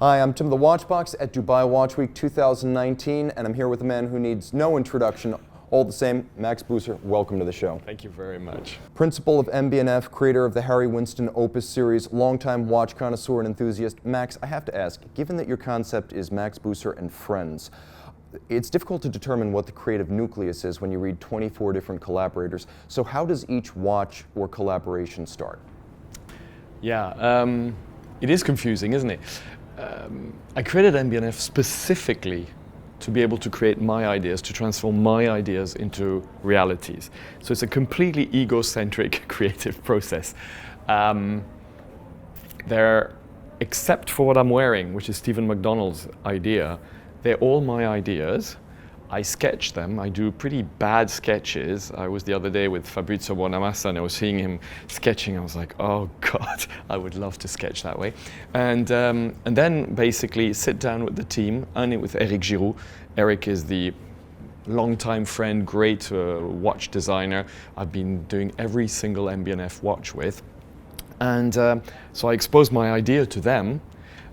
Hi, I'm Tim the Watchbox at Dubai Watch Week 2019, and I'm here with a man who needs no introduction. All the same, Max Büsser, welcome to the show. Thank you very much. Principal of MB&F, creator of the Harry Winston Opus series, longtime watch connoisseur and enthusiast. Max, I have to ask, given that your concept is Max Büsser and Friends, it's difficult to determine what the creative nucleus is when you read 24 different collaborators. So how does each watch or collaboration start? Yeah, it is confusing, isn't it? I created MB&F specifically to be able to create my ideas, to transform my ideas into realities. So it's a completely egocentric creative process. Except for what I'm wearing, which is Stephen McDonald's idea, they're all my ideas. I sketch them. I do pretty bad sketches. I was the other day with Fabrizio Buonamassa and I was seeing him sketching. I was like, oh God, I would love to sketch that way. And then basically sit down with the team and with Eric Giroux. Eric is the longtime friend, great watch designer. I've been doing every single MB&F watch with. And so I expose my idea to them,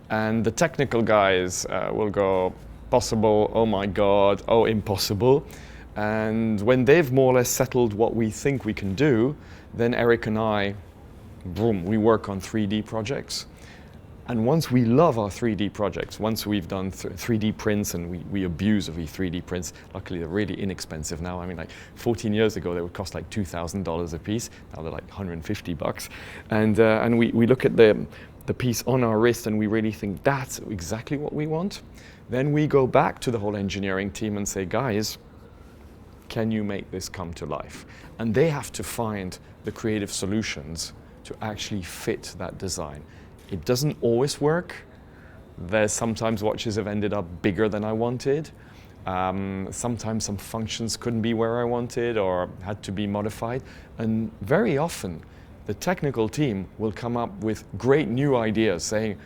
and the technical guys will go, possible, oh my God, oh impossible. And when they've more or less settled what we think we can do, then Eric and I, boom, we work on 3D projects. And once we love our 3D projects, once we've done 3D prints, and we abuse of these 3D prints, luckily they're really inexpensive now. I mean, like 14 years ago, they would cost like $2,000 a piece. Now they're like 150 bucks. And we look at the piece on our wrist and we really think that's exactly what we want. Then we go back to the whole engineering team and say, guys, can you make this come to life? And they have to find the creative solutions to actually fit that design. It doesn't always work. There's sometimes watches have ended up bigger than I wanted. Sometimes some functions couldn't be where I wanted or had to be modified. And very often, the technical team will come up with great new ideas saying,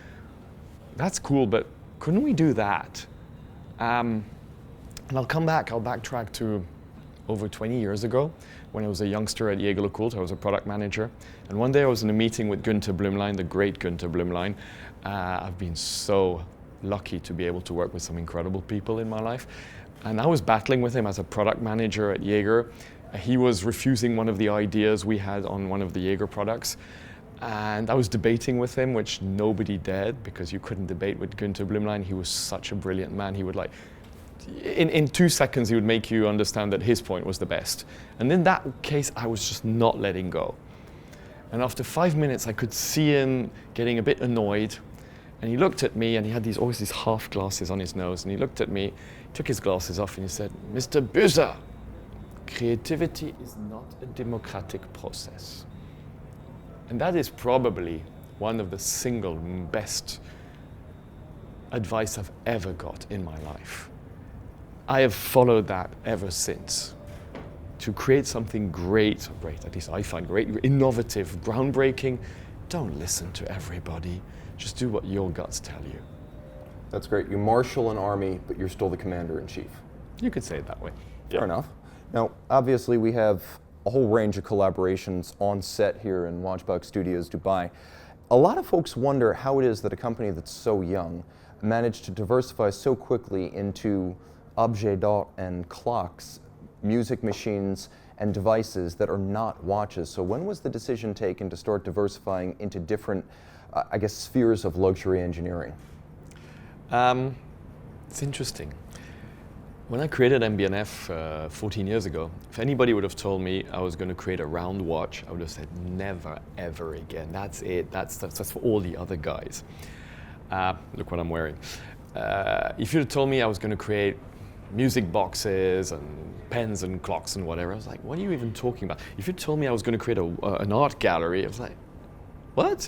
that's cool, but couldn't we do that? And I'll backtrack to over 20 years ago when I was a youngster at Jaeger LeCoultre. I was a product manager. And one day I was in a meeting with Günter Blümlein, the great Günter Blümlein. I've been so lucky to be able to work with some incredible people in my life. And I was battling with him as a product manager at Jaeger. He was refusing one of the ideas we had on one of the Jaeger products. And I was debating with him, which nobody dared, because you couldn't debate with Günter Blümlein. He was such a brilliant man. He would in 2 seconds, he would make you understand that his point was the best. And in that case, I was just not letting go. And after 5 minutes, I could see him getting a bit annoyed. And he looked at me, and he had always these half glasses on his nose. And he looked at me, took his glasses off, and he said, Mr. Büsser, creativity is not a democratic process. And that is probably one of the single best advice I've ever got in my life. I have followed that ever since. To create something great, at least I find great, innovative, groundbreaking, don't listen to everybody. Just do what your guts tell you. That's great. You marshal an army, but you're still the commander-in-chief. You could say it that way. Fair enough. Now, obviously we have a whole range of collaborations on set here in Watchbox Studios Dubai. A lot of folks wonder how it is that a company that's so young managed to diversify so quickly into objets d'art and clocks, music machines, and devices that are not watches. So when was the decision taken to start diversifying into different, I guess, spheres of luxury engineering? It's interesting. When I created MB&F 14 years ago, if anybody would have told me I was going to create a round watch, I would have said, never, ever again. That's it. That's for all the other guys. Look what I'm wearing. If you'd have told me I was going to create music boxes and pens and clocks and whatever, I was like, what are you even talking about? If you told me I was going to create an art gallery, I was like, what?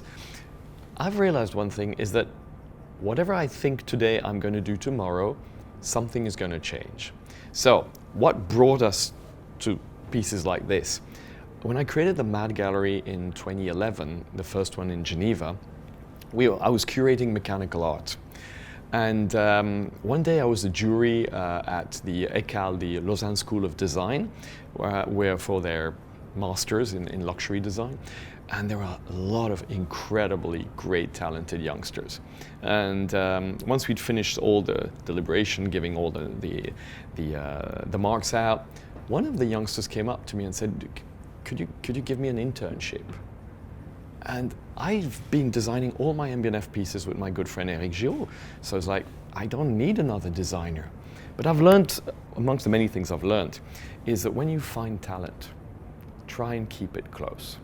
I've realized one thing is that whatever I think today I'm going to do tomorrow, something is going to change. So what brought us to pieces like this? When I created the M.A.D.Gallery in 2011, the first one in Geneva, I was curating mechanical art. And one day I was a jury at the ECAL, the Lausanne School of Design, where for their masters in luxury design. And there are a lot of incredibly great, talented youngsters. And once we'd finished all the deliberation, giving all the marks out, one of the youngsters came up to me and said, could you give me an internship? And I've been designing all my MB&F pieces with my good friend Eric Giraud. So I was like, I don't need another designer. But I've learned, amongst the many things I've learned, is that when you find talent, try and keep it close.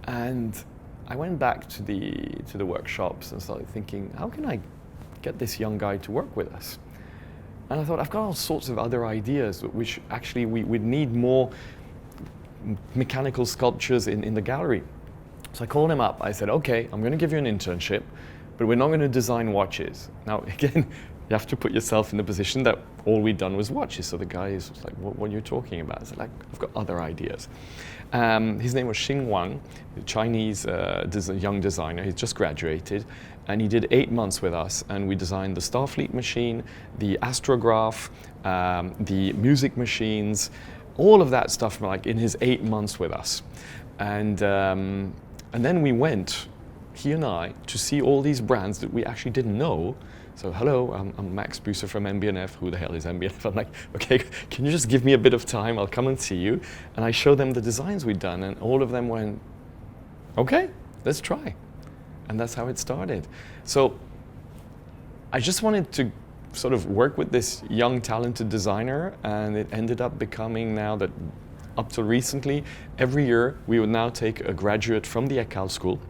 And I went back to the workshops and started thinking, how can I get this young guy to work with us? And I thought, I've got all sorts of other ideas, which actually we'd need more mechanical sculptures in the gallery. So I called him up. I said, okay, I'm going to give you an internship, but we're not going to design watches. Now, again, you have to put yourself in the position that all we'd done was watches. So the guy is like, what are you talking about? I said, like, I've got other ideas. His name was Xing Wang, a Chinese young designer. He's just graduated, and he did 8 months with us. And we designed the Starfleet machine, the astrograph, the music machines, all of that stuff, like in his 8 months with us. And then we went, he and I, to see all these brands that we actually didn't know. So, hello, I'm Max Büsser from MB&F. Who the hell is MB&F? I'm like, okay, can you just give me a bit of time? I'll come and see you. And I showed them the designs we'd done, and all of them went, okay, let's try. And that's how it started. So I just wanted to sort of work with this young, talented designer, and it ended up becoming now that, up till recently, every year we would now take a graduate from the ECAL school.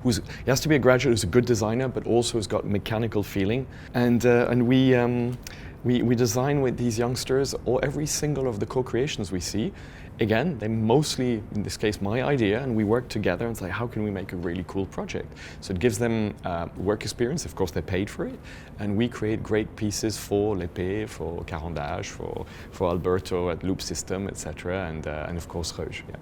He has to be a graduate who's a good designer, but also has got mechanical feeling. And we design with these youngsters every single of the co-creations we see. Again, they mostly, in this case, my idea, and we work together and say, how can we make a really cool project? So it gives them work experience. Of course, they're paid for it. And we create great pieces for L'Épée, for Carandache, for Alberto at Loop System, etc. And of course, Reuge. Yeah.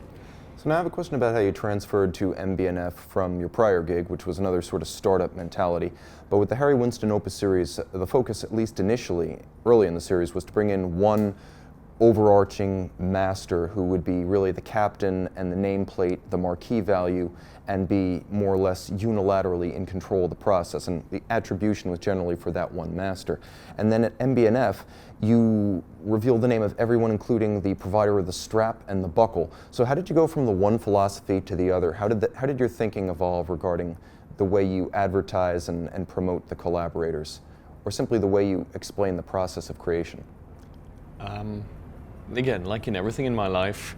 So now I have a question about how you transferred to MB&F from your prior gig, which was another sort of startup mentality. But with the Harry Winston Opus series, the focus, at least initially, early in the series, was to bring in one overarching master who would be really the captain and the nameplate, the marquee value, and be more or less unilaterally in control of the process. And the attribution was generally for that one master. And then at MB&F, you revealed the name of everyone, including the provider of the strap and the buckle. So how did you go from the one philosophy to the other? How did your thinking evolve regarding the way you advertise and promote the collaborators, or simply the way you explain the process of creation? Again, like in everything in my life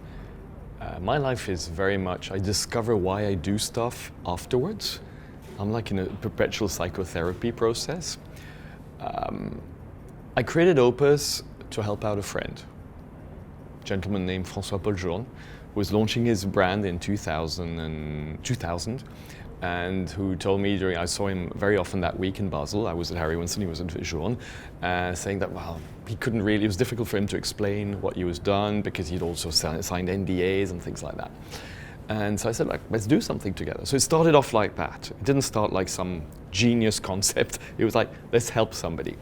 is very much, I discover why I do stuff afterwards. I'm like in a perpetual psychotherapy process. I created Opus to help out a friend, a gentleman named François-Paul Journe, who was launching his brand in 2000, and who told me I saw him very often that week in Basel. I was at Harry Winston, he was at Journe, saying that, well, he couldn't really, it was difficult for him to explain what he was done because he'd also signed NDAs and things like that. And so I said, like, let's do something together. So it started off like that. It didn't start like some genius concept. It was like, let's help somebody.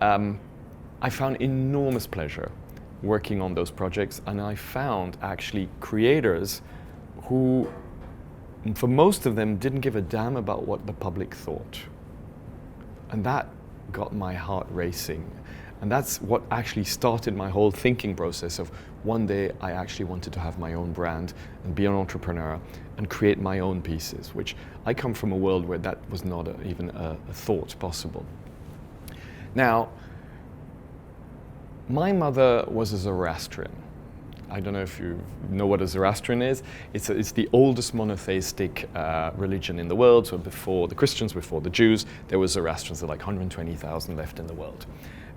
I found enormous pleasure working on those projects, and I found actually creators who, for most of them, didn't give a damn about what the public thought. And that got my heart racing. And that's what actually started my whole thinking process of one day I actually wanted to have my own brand and be an entrepreneur and create my own pieces, which I come from a world where that was not even a thought possible. Now, my mother was a Zoroastrian. I don't know if you know what a Zoroastrian is. It's the oldest monotheistic religion in the world. So before the Christians, before the Jews, there were Zoroastrians. There are like 120,000 left in the world.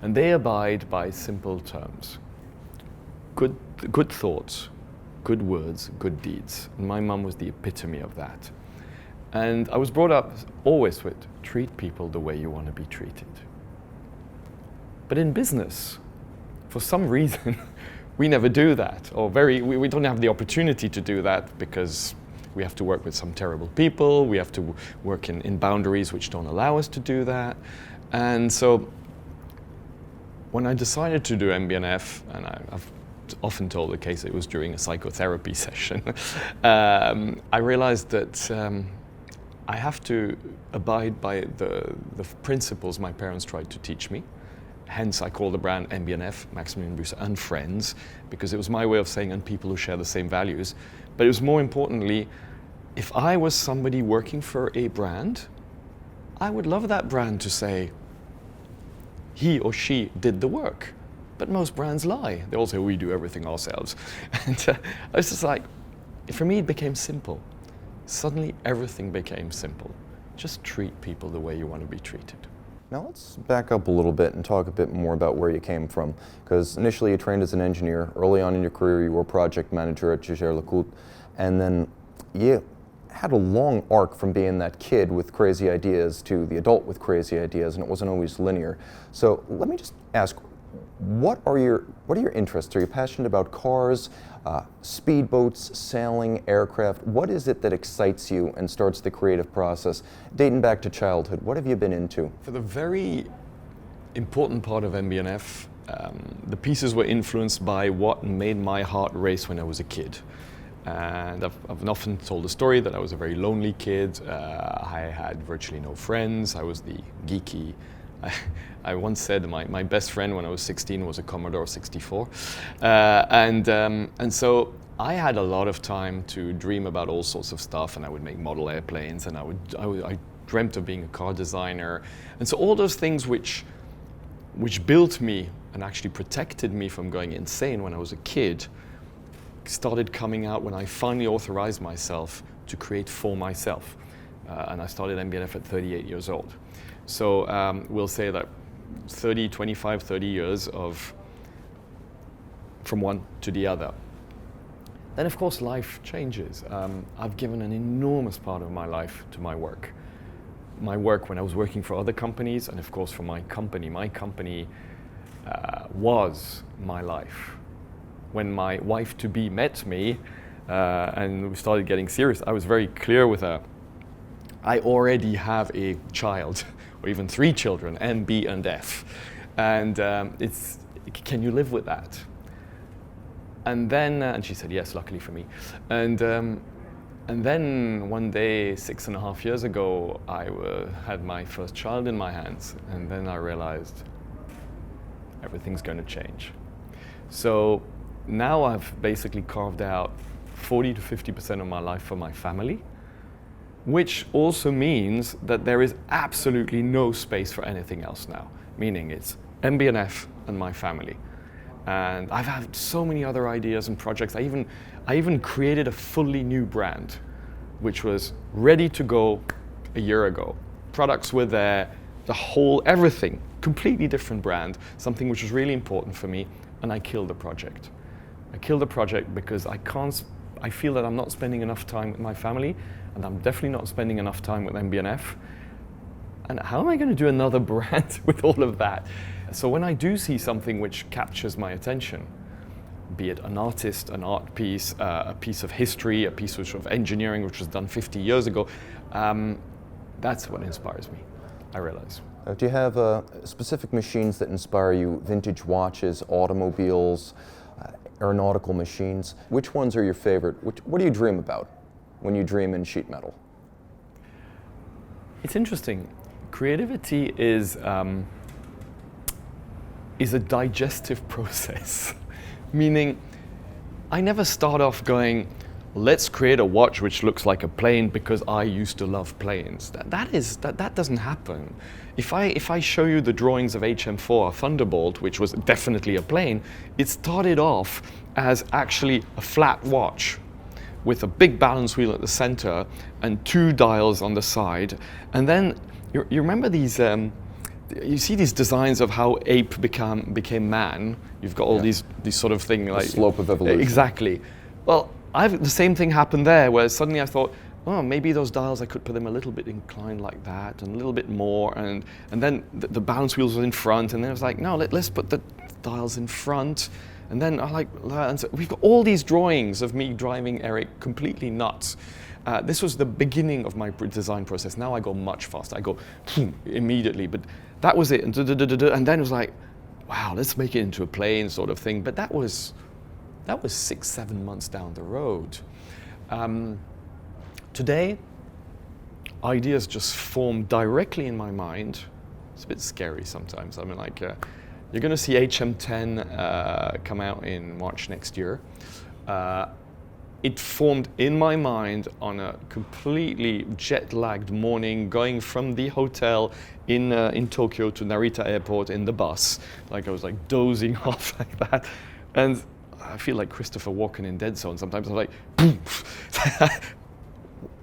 And they abide by simple terms. Good thoughts, good words, good deeds. And my mum was the epitome of that. And I was brought up always with treat people the way you want to be treated. But in business, for some reason, we never do that, or we don't have the opportunity to do that because we have to work with some terrible people, we have to work in boundaries which don't allow us to do that. And so when I decided to do MB&F, and I've often told the case it was during a psychotherapy session. I realized that I have to abide by the principles my parents tried to teach me. Hence, I call the brand MB&F, Maximilian Büsser and Friends, because it was my way of saying, and people who share the same values. But it was more importantly, if I was somebody working for a brand, I would love that brand to say, he or she did the work. But most brands lie. They all say, we do everything ourselves. And I was just like, for me, it became simple. Suddenly, everything became simple. Just treat people the way you want to be treated. Now let's back up a little bit and talk a bit more about where you came from. Because initially you trained as an engineer. Early on in your career, you were a project manager at Jaeger LeCoultre. And then you had a long arc from being that kid with crazy ideas to the adult with crazy ideas, and it wasn't always linear. So let me just ask, what are your interests? Are you passionate about cars, speedboats, sailing, aircraft? What is it that excites you and starts the creative process? Dating back to childhood, what have you been into? For the very important part of MB&F, the pieces were influenced by what made my heart race when I was a kid. And I've often told the story that I was a very lonely kid. I had virtually no friends. I was the geeky. I once said my best friend when I was 16 was a Commodore 64. And so I had a lot of time to dream about all sorts of stuff, and I would make model airplanes, and I dreamt of being a car designer. And so all those things which built me and actually protected me from going insane when I was a kid started coming out when I finally authorized myself to create for myself. And I started MB&F at 38 years old. So we'll say that 25, 30 years of from one to the other. Then of course life changes. I've given an enormous part of my life to my work. My work when I was working for other companies, and of course for my company. My company was my life. When my wife-to-be met me and we started getting serious, I was very clear with her. I already have a child, or even 3 children, MB&F. And can you live with that? And then, and she said yes, luckily for me. And then one day, 6.5 years ago, I had my first child in my hands. And then I realized everything's going to change. So now I've basically carved out 40 to 50% of my life for my family, which also means that there is absolutely no space for anything else now, meaning it's MB&F and my family. And I've had so many other ideas and projects. I even created a fully new brand, which was ready to go a year ago. Products were there, everything, completely different brand, something which was really important for me, and I killed the project. I killed the project because I feel that I'm not spending enough time with my family, and I'm definitely not spending enough time with MB&F. And how am I going to do another brand with all of that? So when I do see something which captures my attention, be it an artist, an art piece, a piece of history, a piece of engineering which was done 50 years ago, that's what inspires me, I realize. Do you have specific machines that inspire you? Vintage watches, automobiles, aeronautical machines? Which ones are your favorite? What do you dream about when you dream in sheet metal? It's interesting. Creativity is a digestive process, meaning I never start off going, let's create a watch which looks like a plane because I used to love planes. That doesn't happen. If I show you the drawings of HM4 Thunderbolt, which was definitely a plane, it started off as actually a flat watch with a big balance wheel at the center and 2 dials on the side. And then you remember these, you see these designs of how ape became man. You've got all these sort of thing like the slope of evolution. Exactly. Well, the same thing happened there, where suddenly I thought, oh, maybe those dials, I could put them a little bit inclined like that, and a little bit more, and then the balance wheels were in front, and then I was like, no, let's put the dials in front, and then I like, and so we've got all these drawings of me driving Eric completely nuts. This was the beginning of my design process. Now I go much faster. I go immediately, but that was it, and then it was like, wow, let's make it into a plane sort of thing. But that was That was 6-7 months down the road. Today, ideas just form directly in my mind. It's a bit scary sometimes. I mean, like, you're going to see HM10 come out in March next year. It formed in my mind on a completely jet-lagged morning, going from the hotel in Tokyo to Narita Airport in the bus. Like, I was like dozing off like that. And I feel like Christopher Walken in Dead Zone. Sometimes I'm like, boom.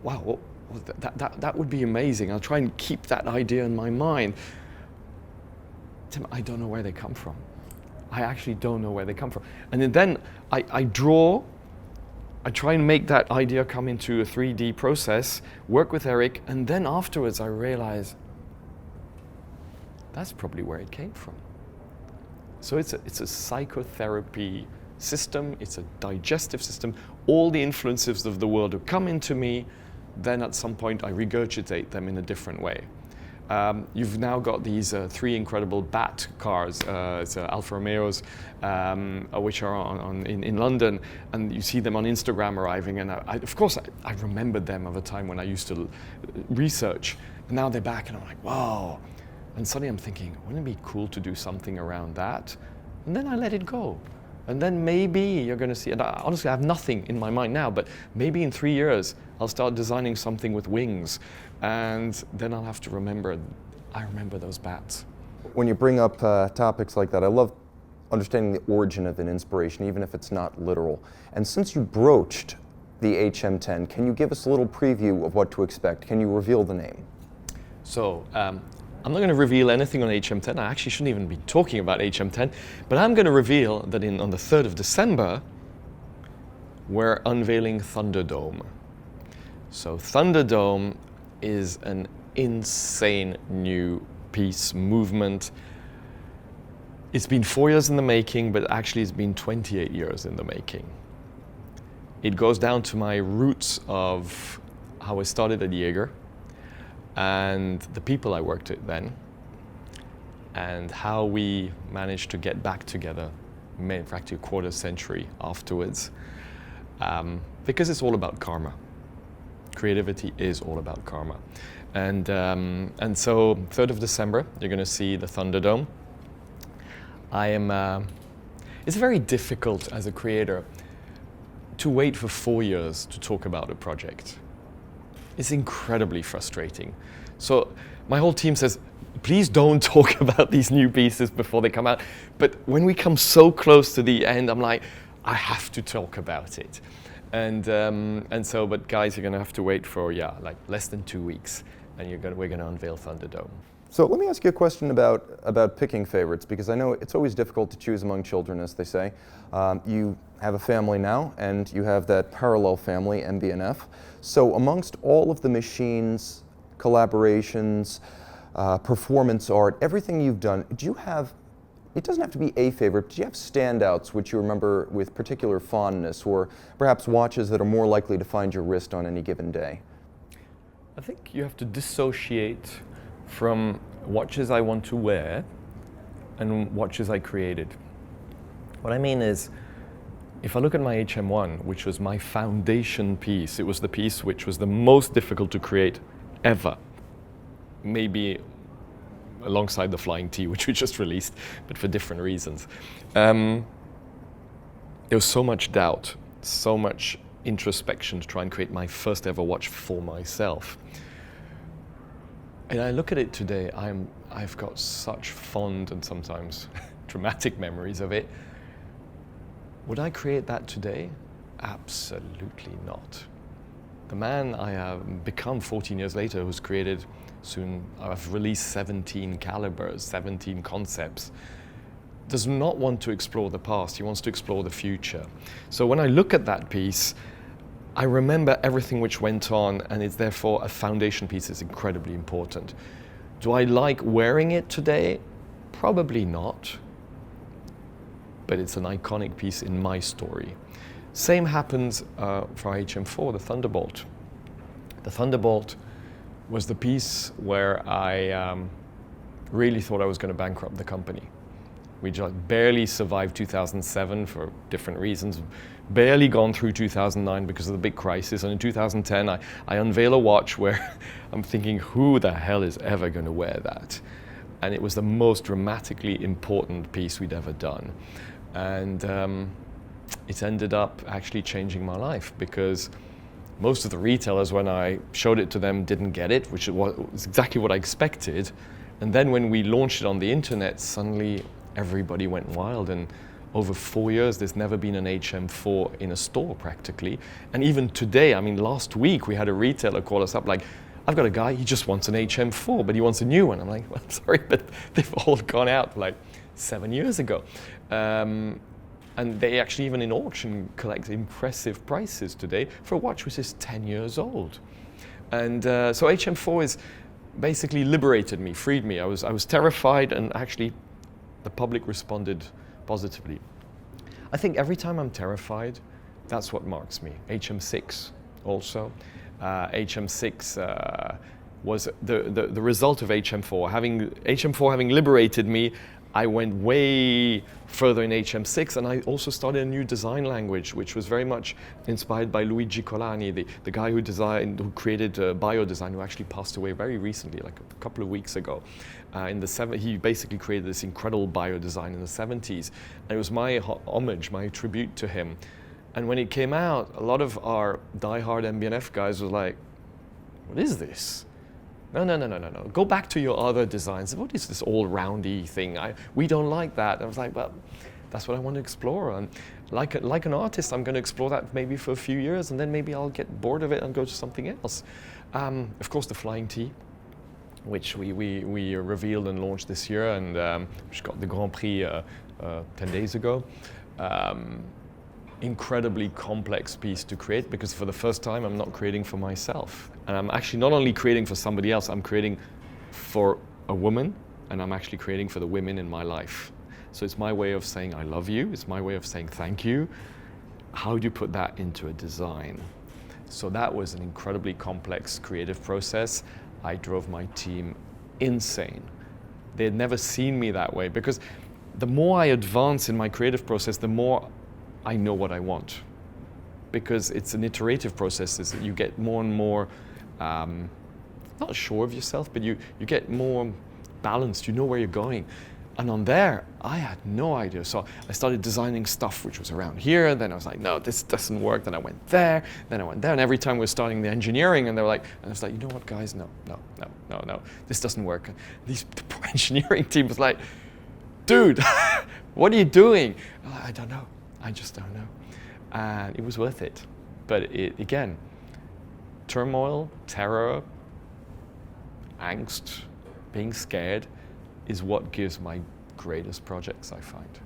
Wow, that would be amazing. I'll try and keep that idea in my mind. Tim, I don't know where they come from. I actually don't know where they come from. And then I draw, I try and make that idea come into a 3D process, work with Eric, and then afterwards I realize that's probably where it came from. So it's a psychotherapy system, it's a digestive system. All the influences of the world have come into me, then at some point I regurgitate them in a different way. You've now got these 3 incredible BAT cars, it's Alfa Romeos, which are in London, and you see them on Instagram arriving, and of course I remembered them of a time when I used to research, and now they're back, and I'm like, wow. And suddenly I'm thinking, wouldn't it be cool to do something around that? And then I let it go. And then maybe you're going to see, and honestly I have nothing in my mind now, but maybe in 3 years I'll start designing something with wings, and then I'll have to remember, I remember those bats. When you bring up topics like that, I love understanding the origin of an inspiration, even if it's not literal. And since you broached the HM10, can you give us a little preview of what to expect? Can you reveal the name? So, I'm not going to reveal anything on HM10. I actually shouldn't even be talking about HM10, but I'm going to reveal that on the 3rd of December, we're unveiling Thunderdome. So Thunderdome is an insane new piece, movement. It's been 4 years in the making, but actually it's been 28 years in the making. It goes down to my roots of how I started at Jaeger, and the people I worked with then, and how we managed to get back together, in fact, a quarter century afterwards, because it's all about karma. Creativity is all about karma. And so 3rd of December, you're going to see the Thunderdome. It's very difficult as a creator to wait for 4 years to talk about a project. It's incredibly frustrating. So my whole team says, please don't talk about these new pieces before they come out. But when we come so close to the end, I'm like, I have to talk about it. And so, but guys, you're going to have to wait for, like less than 2 weeks, and we're going to unveil Thunderdome. So let me ask you a question about picking favorites, because I know it's always difficult to choose among children, as they say. You have a family now, and you have that parallel family, MB&F. So amongst all of the machines, collaborations, performance art, everything you've done, do you have, it doesn't have to be a favorite, do you have standouts which you remember with particular fondness, or perhaps watches that are more likely to find your wrist on any given day? I think you have to dissociate from watches I want to wear and watches I created. What I mean is, if I look at my HM1, which was my foundation piece, it was the piece which was the most difficult to create ever. Maybe alongside the Flying T, which we just released, but for different reasons. There was so much doubt, so much introspection to try and create my first ever watch for myself. And I look at it today, I've got such fond and sometimes dramatic memories of it. Would I create that today? Absolutely not. The man I have become 14 years later, who's created soon, I've released 17 calibers, 17 concepts, does not want to explore the past, he wants to explore the future. So when I look at that piece, I remember everything which went on, and it's therefore a foundation piece is incredibly important. Do I like wearing it today? Probably not. But it's an iconic piece in my story. Same happens for HM4, the Thunderbolt. The Thunderbolt was the piece where I really thought I was going to bankrupt the company. We just barely survived 2007 for different reasons, barely gone through 2009 because of the big crisis. And in 2010, I unveil a watch where I'm thinking, who the hell is ever going to wear that? And it was the most dramatically important piece we'd ever done. And it ended up actually changing my life, because most of the retailers, when I showed it to them, didn't get it, which was exactly what I expected. And then when we launched it on the internet, suddenly everybody went wild. And over 4 years, there's never been an HM4 in a store practically. And even today, I mean, last week we had a retailer call us up like, I've got a guy, he just wants an HM4, but he wants a new one. I'm like, well, I'm sorry, but they've all gone out like 7 years ago. And they actually, even in auction, collect impressive prices today for a watch which is 10 years old. And so HM4 is basically liberated me, freed me. I was terrified, and actually the public responded positively. I think every time I'm terrified, that's what marks me. HM6 also. HM6 was the result of HM4. HM4 having liberated me, I went way further in HM6, and I also started a new design language, which was very much inspired by Luigi Colani, the guy who created biodesign, who actually passed away very recently, like a couple of weeks ago. He basically created this incredible biodesign in the 70s, and it was my homage, my tribute to him. And when it came out, a lot of our diehard MB&F guys were like, what is this? No. Go back to your other designs. What is this all roundy thing? We don't like that. I was like, well, that's what I want to explore. And like an artist, I'm going to explore that maybe for a few years, and then maybe I'll get bored of it and go to something else. Of course, the Flying T, which we revealed and launched this year, and which got the Grand Prix 10 days ago. Incredibly complex piece to create, because for the first time I'm not creating for myself, and I'm actually not only creating for somebody else, I'm creating for a woman, and I'm actually creating for the women in my life. So it's my way of saying I love you, it's my way of saying thank you. How do you put that into a design? So that was an incredibly complex creative process. I drove my team insane. They had never seen me that way, because the more I advance in my creative process, the more I know what I want, because it's an iterative process. You get more and more not sure of yourself, but you get more balanced. You know where you're going. And on there, I had no idea. So I started designing stuff which was around here, and then I was like, no, this doesn't work. Then I went there, then I went there, and every time we were starting the engineering, and they were like, and I was like, you know what, guys, no, this doesn't work. The poor engineering team was like, dude, what are you doing? I don't know. I just don't know. And it was worth it. But again, turmoil, terror, angst, being scared is what gives my greatest projects, I find.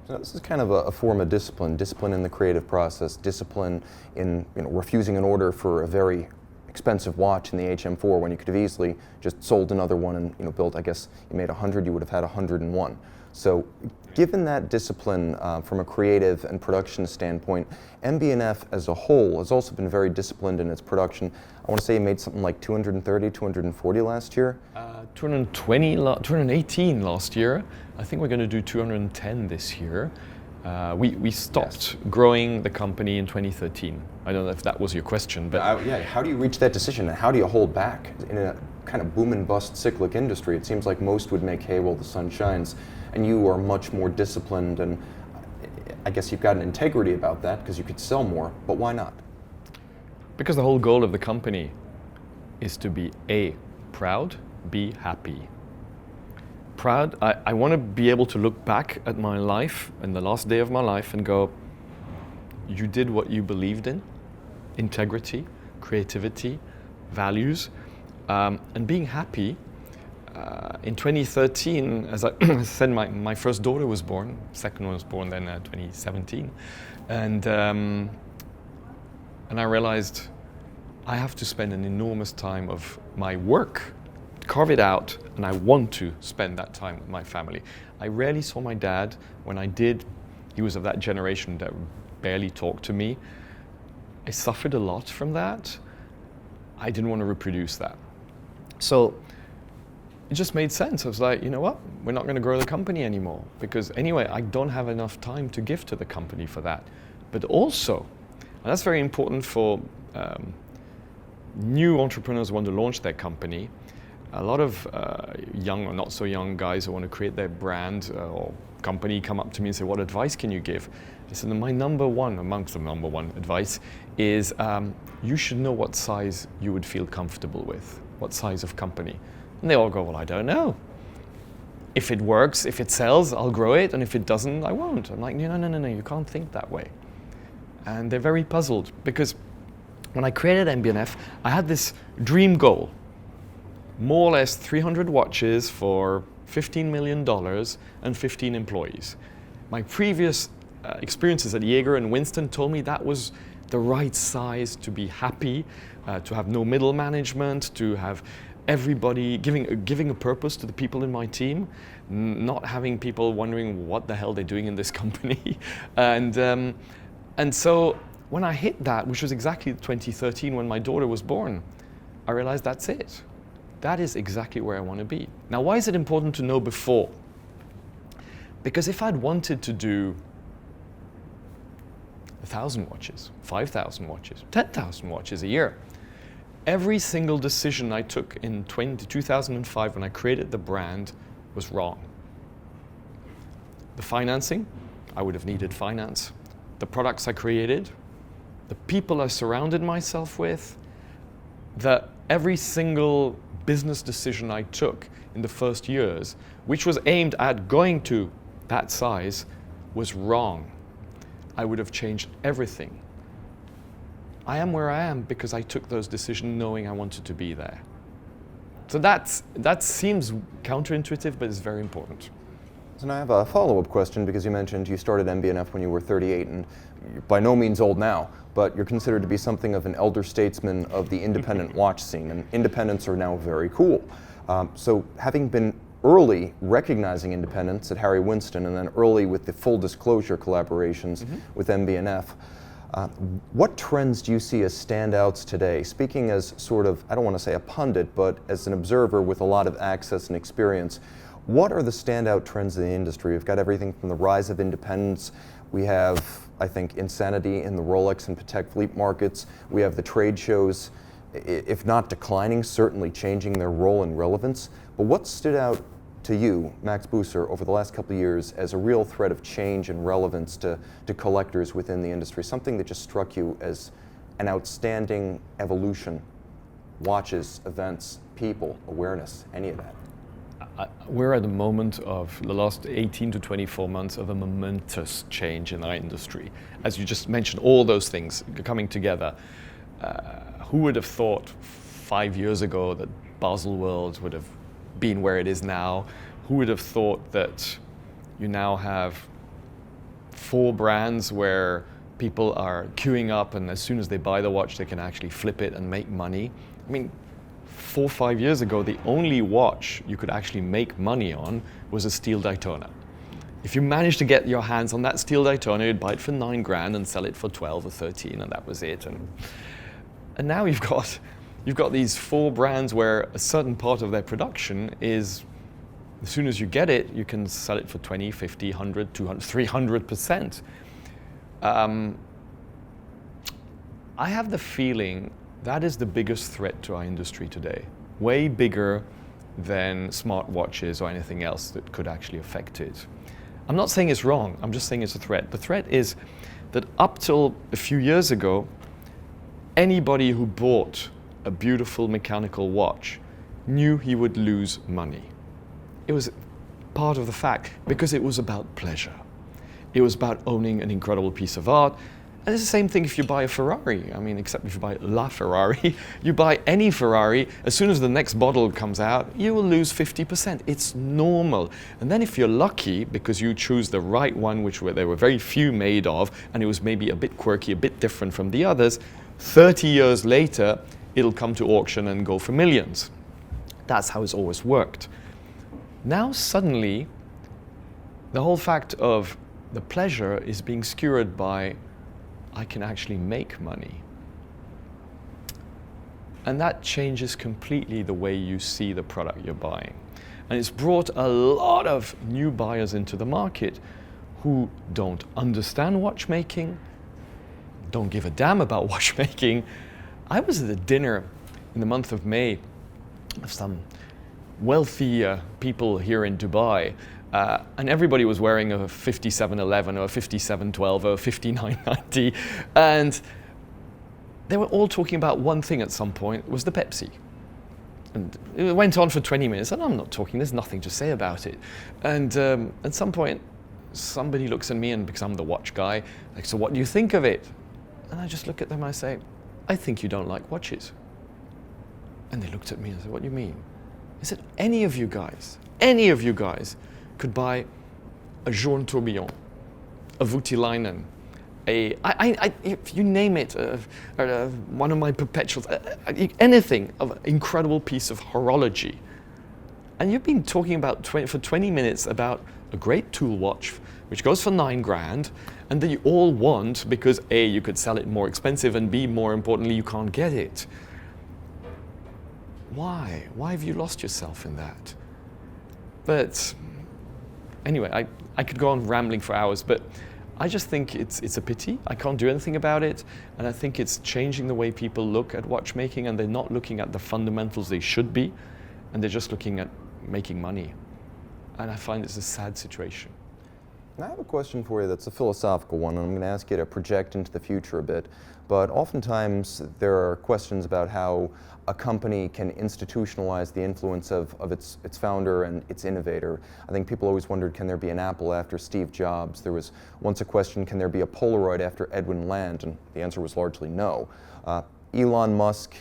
So this is kind of a form of discipline in the creative process, discipline in refusing an order for a very expensive watch in the HM4 when you could have easily just sold another one and built, I guess you made 100, you would have had 101. So given that discipline from a creative and production standpoint, MB&F as a whole has also been very disciplined in its production. I want to say you made something like 230, 240 last year? 218 last year. I think we're going to do 210 this year. We stopped growing the company in 2013. I don't know if that was your question, but yeah. How do you reach that decision, and how do you hold back in a kind of boom and bust cyclic industry? It seems like most would make hay while the sun shines, and you are much more disciplined, and I guess you've got an integrity about that because you could sell more. But why not? Because the whole goal of the company is to be A, proud, B, happy. Proud, I want to be able to look back at my life and the last day of my life and go, you did what you believed in, integrity, creativity, values, and being happy. In 2013, as I said, my first daughter was born, second one was born then 2017, and I realized I have to spend an enormous time of my work, carve it out, and I want to spend that time with my family. I rarely saw my dad. When I did, he was of that generation that barely talked to me. I suffered a lot from that. I didn't want to reproduce that. So it just made sense. I was like, you know what? We're not going to grow the company anymore because anyway, I don't have enough time to give to the company for that. But also, and that's very important for new entrepreneurs who want to launch their company. A lot of young or not so young guys who want to create their brand or company come up to me and say, what advice can you give? I said, my number one, amongst the number one advice is you should know what size you would feel comfortable with, what size of company. And they all go, well, I don't know. If it works, if it sells, I'll grow it, and if it doesn't, I won't. I'm like, no, you can't think that way. And they're very puzzled because when I created MB&F, I had this dream goal, more or less 300 watches for $15 million and 15 employees. My previous experiences at Jaeger and Winston told me that was the right size to be happy, to have no middle management, to have everybody giving a purpose to the people in my team, not having people wondering what the hell they're doing in this company. And so when I hit that, which was exactly 2013 when my daughter was born, I realized that's it. That is exactly where I want to be. Now, why is it important to know before? Because if I'd wanted to do 1,000 watches, 5,000 watches, 10,000 watches a year, every single decision I took in 2005 when I created the brand was wrong. The financing, I would have needed finance. The products I created, the people I surrounded myself with, every single business decision I took in the first years, which was aimed at going to that size, was wrong. I would have changed everything. I am where I am because I took those decisions knowing I wanted to be there. So that seems counterintuitive, but it's very important. And I have a follow-up question because you mentioned you started MB&F when you were 38, and you're by no means old now, but you're considered to be something of an elder statesman of the independent watch scene, and independents are now very cool. So having been early recognizing independence at Harry Winston and then early with the full disclosure collaborations with MB&F, what trends do you see as standouts today? Speaking as sort of, I don't want to say a pundit, but as an observer with a lot of access and experience, what are the standout trends in the industry? We've got everything from the rise of independence. We have, I think, insanity in the Rolex and Patek Philippe markets. We have the trade shows, if not declining, certainly changing their role and relevance. But what stood out to you, Max Büsser, over the last couple of years as a real thread of change and relevance to collectors within the industry? Something that just struck you as an outstanding evolution? Watches, events, people, awareness, any of that? We're at the moment of the last 18 to 24 months of a momentous change in our industry. As you just mentioned, all those things coming together. Who would have thought 5 years ago that Basel World would have been where it is now? Who would have thought that you now have 4 brands where people are queuing up and as soon as they buy the watch they can actually flip it and make money? I mean, 4 or 5 years ago, the only watch you could actually make money on was a steel Daytona. If you managed to get your hands on that steel Daytona, you'd buy it for 9 grand and sell it for 12 or 13, and that was it. And now you've got these 4 brands where a certain part of their production is, as soon as you get it, you can sell it for 20, 50, 100, 200, 300%. I have the feeling that is the biggest threat to our industry today, way bigger than smartwatches or anything else that could actually affect it. I'm not saying it's wrong, I'm just saying it's a threat. The threat is that up till a few years ago, anybody who bought a beautiful mechanical watch knew he would lose money. It was part of the fact because it was about pleasure. It was about owning an incredible piece of art. And it's the same thing if you buy a Ferrari. I mean, except if you buy La Ferrari, you buy any Ferrari, as soon as the next model comes out, you will lose 50%. It's normal. And then if you're lucky, because you choose the right one, which there were very few made of, and it was maybe a bit quirky, a bit different from the others, 30 years later, it'll come to auction and go for millions. That's how it's always worked. Now suddenly, the whole fact of the pleasure is being skewered by I can actually make money. And that changes completely the way you see the product you're buying. And it's brought a lot of new buyers into the market who don't understand watchmaking, don't give a damn about watchmaking. I was at a dinner in the month of May of some wealthy people here in Dubai, and everybody was wearing a 5711 or a 5712 or a 5990, and they were all talking about one thing at some point, was the Pepsi. And it went on for 20 minutes, and I'm not talking, there's nothing to say about it. And at some point, somebody looks at me, and because I'm the watch guy, like, so what do you think of it? And I just look at them and I say, I think you don't like watches. And they looked at me and said, what do you mean? I said, any of you guys could buy a Journe tourbillon, a Voutilainen, if you name it, one of my perpetuals, anything of an incredible piece of horology. And you've been talking about for 20 minutes about a great tool watch, which goes for $9,000, and that you all want because A, you could sell it more expensive, and B, more importantly, you can't get it. Why? Why have you lost yourself in that? But anyway, I could go on rambling for hours, but I just think it's a pity. I can't do anything about it, and I think it's changing the way people look at watchmaking, and they're not looking at the fundamentals they should be, and they're just looking at making money. And I find it's a sad situation. I have a question for you that's a philosophical one, and I'm going to ask you to project into the future a bit. But oftentimes there are questions about how a company can institutionalize the influence of its founder and its innovator. I think people always wondered, can there be an Apple after Steve Jobs? There was once a question, can there be a Polaroid after Edwin Land? And the answer was largely no. Elon Musk,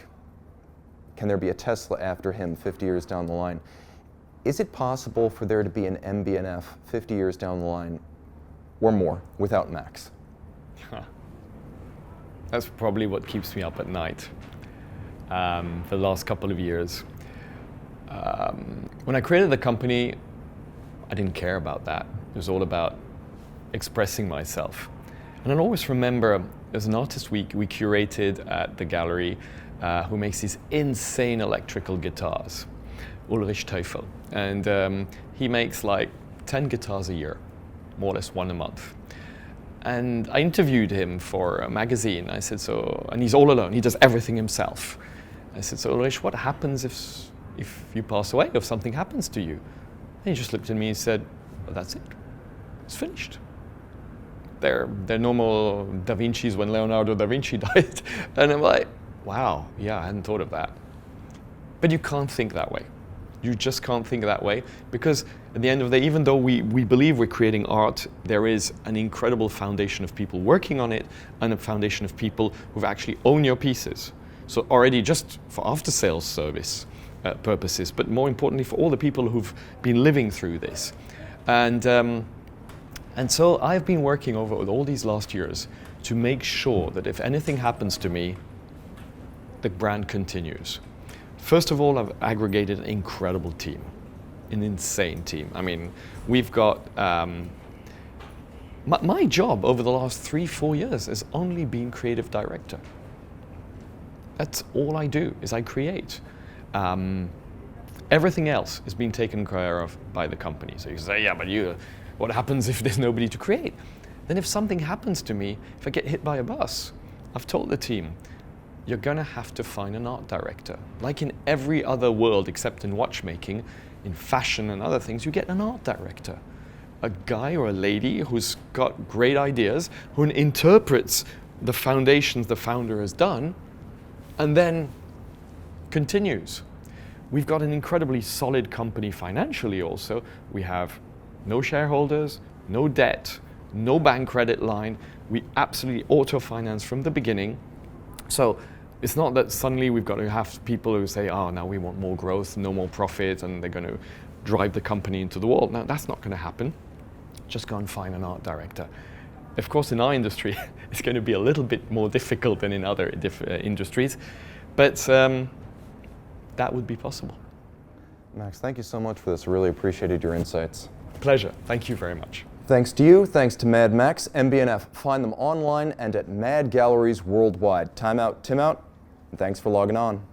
can there be a Tesla after him 50 years down the line? Is it possible for there to be an MB&F 50 years down the line or more without Max? That's probably what keeps me up at night for the last couple of years. When I created the company, I didn't care about that. It was all about expressing myself. And I'll always remember, there's an artist we curated at the gallery who makes these insane electrical guitars, Ulrich Teufel. And he makes like 10 guitars a year, more or less one a month. And I interviewed him for a magazine. I said, and he's all alone, he does everything himself. I said, so Ulrich, what happens if you pass away, if something happens to you? And he just looked at me and said, well, that's it, it's finished. They're normal Da Vinci's when Leonardo da Vinci died. And I'm like, wow, yeah, I hadn't thought of that. But you can't think that way. You just can't think that way, because at the end of the day, even though we believe we're creating art, there is an incredible foundation of people working on it, and a foundation of people who've actually owned your pieces. So already just for after-sales service purposes, but more importantly for all the people who've been living through this. And so I've been working over all these last years to make sure that if anything happens to me, the brand continues. First of all, I've aggregated an incredible team, an insane team. I mean, we've got, my job over the last 3-4 years has only been creative director. That's all I do, is I create. Everything else is being taken care of by the company. So you say, yeah, but what happens if there's nobody to create? Then if something happens to me, if I get hit by a bus, I've told the team, you're gonna have to find an art director. Like in every other world except in watchmaking, in fashion and other things, you get an art director. A guy or a lady who's got great ideas, who interprets the foundations the founder has done, and then continues. We've got an incredibly solid company financially also. We have no shareholders, no debt, no bank credit line. We absolutely auto-finance from the beginning. So it's not that suddenly we've got to have people who say, oh, now we want more growth, no more profit, and they're going to drive the company into the wall. No, that's not going to happen. Just go and find an art director. Of course, in our industry, it's going to be a little bit more difficult than in other industries, but that would be possible. Max, thank you so much for this. I really appreciated your insights. Pleasure. Thank you very much. Thanks to you, thanks to Mad Max, MB&F. Find them online and at M.A.D.Galleries worldwide. Time out, Tim out, and thanks for logging on.